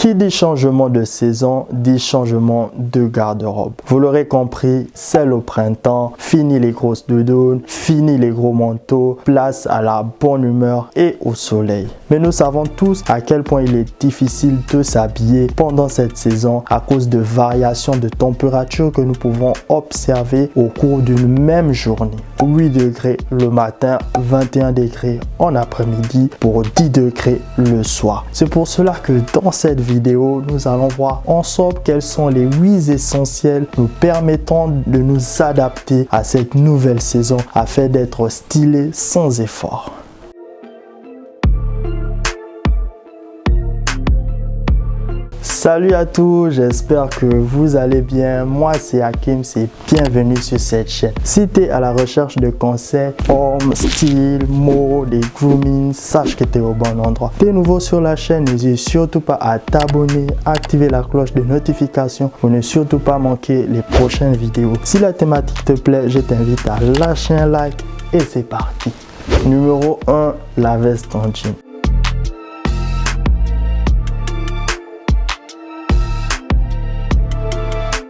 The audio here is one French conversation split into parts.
Qui dit changement de saison, dit changement de garde-robe. Vous l'aurez compris, c'est le printemps, fini les grosses doudounes, fini les gros manteaux, place à la bonne humeur et au soleil. Mais nous savons tous à quel point il est difficile de s'habiller pendant cette saison à cause de variations de température que nous pouvons observer au cours d'une même journée. 8 degrés le matin, 21 degrés en après-midi pour 10 degrés le soir. C'est pour cela que dans cette vidéo, nous allons voir ensemble quels sont les 8 essentiels nous permettant de nous adapter à cette nouvelle saison afin d'être stylé sans effort. Salut à tous, j'espère que vous allez bien. Moi c'est Hakim, c'est bienvenue sur cette chaîne. Si tu es à la recherche de conseils, formes, style, mots, des grooming, sache que tu es au bon endroit. Tu es nouveau sur la chaîne, n'hésite surtout pas à t'abonner, activer la cloche de notification pour ne surtout pas manquer les prochaines vidéos. Si la thématique te plaît, je t'invite à lâcher un like et c'est parti. Numéro 1, la veste en jean.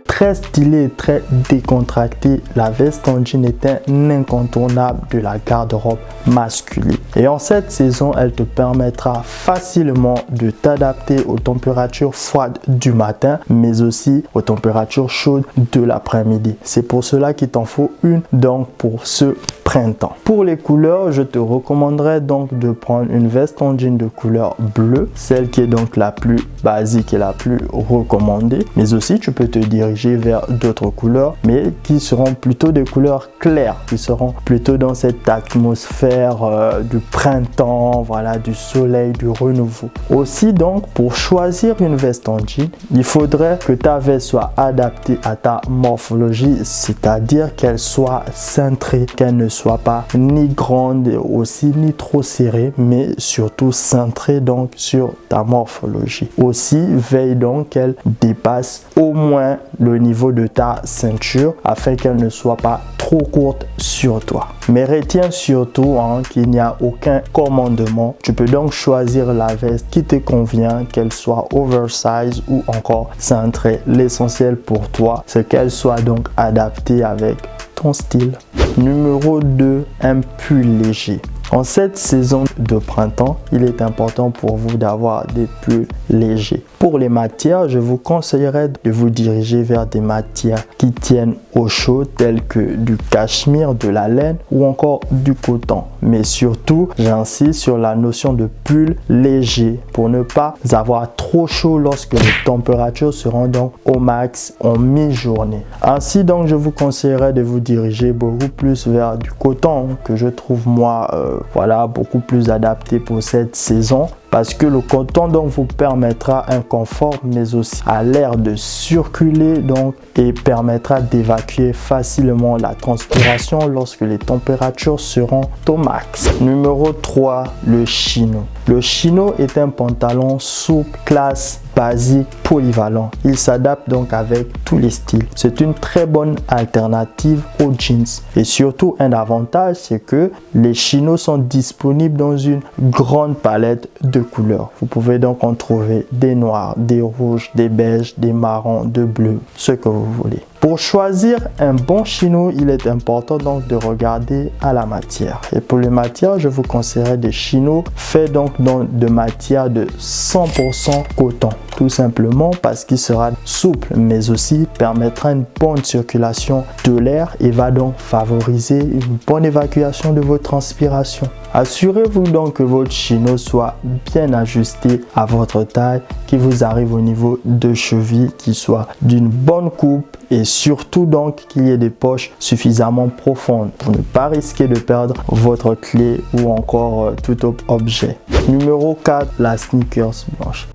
Très stylé et très décontracté, la veste en jean est un incontournable de la garde-robe masculine. Et en cette saison, elle te permettra facilement de t'adapter aux températures froides du matin, mais aussi aux températures chaudes de l'après-midi. C'est pour cela qu'il t'en faut une donc pour ce printemps. Pour les couleurs, je te recommanderais donc de prendre une veste en jean de couleur bleue, celle qui est donc la plus basique et la plus recommandée, mais aussi tu peux te diriger vers d'autres couleurs, mais qui seront plutôt des couleurs claires, qui seront plutôt dans cette atmosphère du printemps, voilà, du soleil, du renouveau. Aussi donc, pour choisir une veste en jean, il faudrait que ta veste soit adaptée à ta morphologie, c'est-à-dire qu'elle soit cintrée, qu'elle ne soit pas ni grande aussi ni trop serrée, mais surtout cintrée donc sur ta morphologie. Aussi, veille donc qu'elle dépasse au moins le niveau de ta ceinture afin qu'elle ne soit pas trop courte sur toi. Mais retiens surtout qu'il n'y a aucun commandement. Tu peux donc choisir la veste qui te convient, qu'elle soit oversize ou encore cintrée. L'essentiel pour toi, c'est qu'elle soit donc adaptée avec ton style. Numéro 2, un pull léger. En cette saison de printemps, il est important pour vous d'avoir des pulls légers. Pour les matières, je vous conseillerais de vous diriger vers des matières qui tiennent au chaud, telles que du cachemire, de la laine ou encore du coton. Mais surtout, j'insiste sur la notion de pull léger pour ne pas avoir trop chaud lorsque les températures seront donc au max en mi-journée. Ainsi donc, je vous conseillerais de vous diriger beaucoup plus vers du coton que je trouve moi voilà, beaucoup plus adapté pour cette saison. Parce que le coton donc vous permettra un confort mais aussi à l'air de circuler donc et permettra d'évacuer facilement la transpiration lorsque les températures seront au max. Numéro 3, le chino. Le chino est un pantalon souple, classe, basique, polyvalent. Il s'adapte donc avec tous les styles. C'est une très bonne alternative aux jeans. Et surtout, un avantage, c'est que les chinos sont disponibles dans une grande palette de couleurs. Vous pouvez donc en trouver des noirs, des rouges, des beiges, des marrons, de bleus, ce que vous voulez. Pour choisir un bon chino, il est important donc de regarder à la matière. Et pour les matières, je vous conseillerais des chinos faits donc de matière de 100% coton. Tout simplement parce qu'il sera souple, mais aussi permettra une bonne circulation de l'air et va donc favoriser une bonne évacuation de vos transpirations. Assurez-vous donc que votre chino soit bien ajusté à votre taille, qu'il vous arrive au niveau de cheville, qu'il soit d'une bonne coupe et surtout donc qu'il y ait des poches suffisamment profondes pour ne pas risquer de perdre votre clé ou encore tout autre objet. Numéro 4, la sneakers blanche.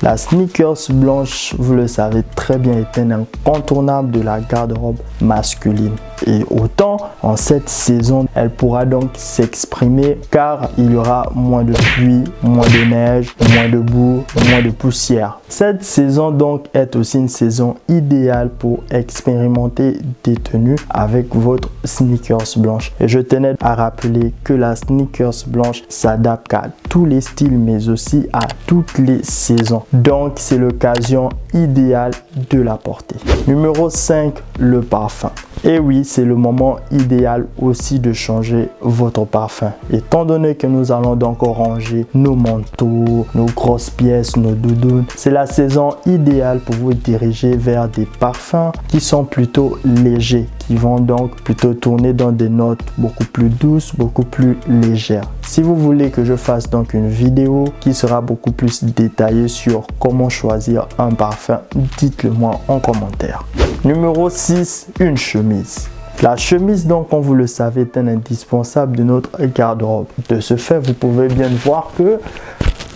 La sneakers blanche, vous le savez très bien, est un incontournable de la garde-robe masculine. Et autant en cette saison, elle pourra donc s'exprimer car il y aura moins de pluie, moins de neige, moins de boue, moins de poussière. Cette saison donc est aussi une saison idéale pour expérimenter des tenues avec votre sneakers blanche. Et je tenais à rappeler que la sneakers blanche s'adapte à tous les styles mais aussi à toutes les saisons. Donc c'est l'occasion idéale de la porter. Numéro 5, le parfum. Et oui, c'est le moment idéal aussi de changer votre parfum. Étant donné que nous allons donc ranger nos manteaux, nos grosses pièces, nos doudounes, c'est la saison idéale pour vous diriger vers des parfums qui sont plutôt légers, qui vont donc plutôt tourner dans des notes beaucoup plus douces, beaucoup plus légères. Si vous voulez que je fasse donc une vidéo qui sera beaucoup plus détaillée sur comment choisir un parfum, dites-le moi en commentaire. Numéro 6, une chemise. La chemise, donc, comme vous le savez, est un indispensable de notre garde-robe. De ce fait, vous pouvez bien voir que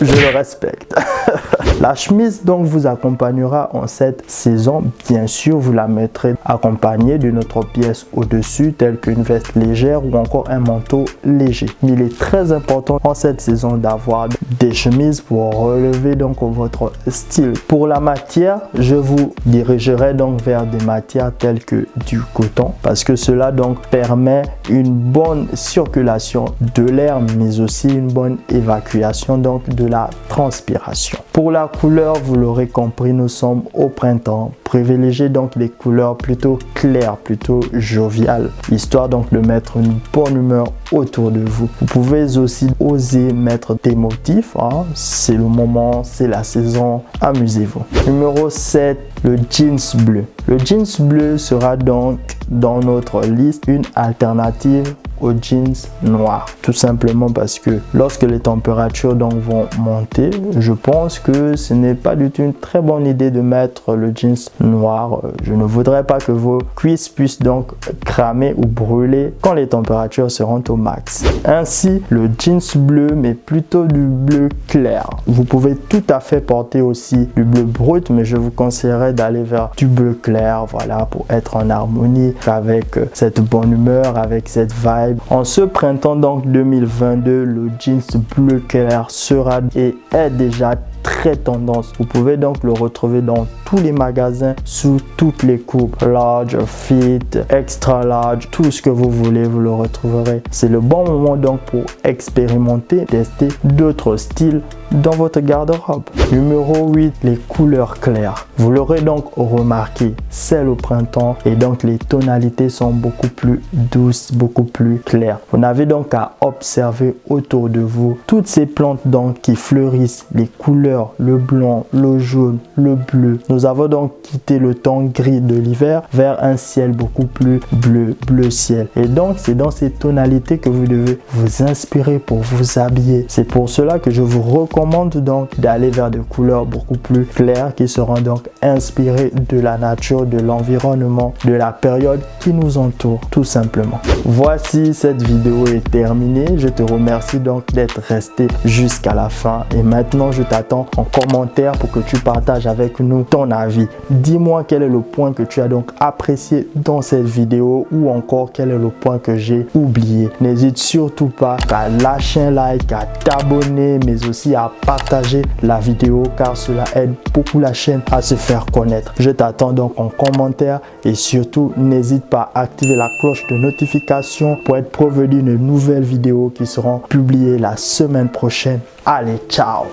je le respecte. La chemise donc vous accompagnera en cette saison. Bien sûr, vous la mettrez accompagnée d'une autre pièce au-dessus, telle qu'une veste légère ou encore un manteau léger. Il est très important en cette saison d'avoir des chemises pour relever donc votre style. Pour la matière, je vous dirigerai donc vers des matières telles que du coton, parce que cela donc permet une bonne circulation de l'air, mais aussi une bonne évacuation donc de la transpiration. Pour la couleur, vous l'aurez compris, nous sommes au printemps. Privilégiez donc les couleurs plutôt claires, plutôt joviales, histoire donc de mettre une bonne humeur autour de vous. Vous pouvez aussi oser mettre des motifs, hein. C'est le moment, c'est la saison, amusez-vous. Numéro 7, le jeans bleu. Le jeans bleu sera donc dans notre liste une alternative aux jeans noirs, tout simplement parce que lorsque les températures donc vont monter, je pense que ce n'est pas du tout une très bonne idée de mettre le jeans noir. Je ne voudrais pas que vos cuisses puissent donc cramer ou brûler quand les températures seront au max. Ainsi, le jeans bleu, mais plutôt du bleu clair. Vous pouvez tout à fait porter aussi du bleu brut, mais je vous conseillerais d'aller vers du bleu clair, voilà, pour être en harmonie avec cette bonne humeur, avec cette vibe. En ce printemps donc 2022, le jeans bleu clair sera et est déjà très tendance. Vous pouvez donc le retrouver dans tous les magasins sous toutes les coupes, large, fit, extra large, tout ce que vous voulez, vous le retrouverez. C'est le bon moment donc pour expérimenter, tester d'autres styles dans votre garde-robe. Numéro 8, les couleurs claires. Vous l'aurez donc remarqué, c'est le printemps et donc les tonalités sont beaucoup plus douces, beaucoup plus claires. Vous n'avez donc qu'à observer autour de vous toutes ces plantes donc qui fleurissent, les couleurs, le blanc, le jaune, le bleu. Nous avons donc quitté le ton gris de l'hiver vers un ciel beaucoup plus bleu, bleu ciel. Et donc c'est dans ces tonalités que vous devez vous inspirer pour vous habiller. C'est pour cela que je vous recommande donc d'aller vers des couleurs beaucoup plus claires qui seront donc inspirées de la nature, de l'environnement, de la période qui nous entoure, tout simplement. Voici, cette vidéo est terminée. Je te remercie donc d'être resté jusqu'à la fin et maintenant je t'attends en commentaire pour que tu partages avec nous ton avis. Dis-moi quel est le point que tu as donc apprécié dans cette vidéo ou encore quel est le point que j'ai oublié. N'hésite surtout pas à lâcher un like, à t'abonner, mais aussi à partager la vidéo car cela aide beaucoup la chaîne à se faire connaître. Je t'attends donc en commentaire et surtout n'hésite pas à activer la cloche de notification pour être prévenu de nouvelles vidéos qui seront publiées la semaine prochaine. Allez, ciao!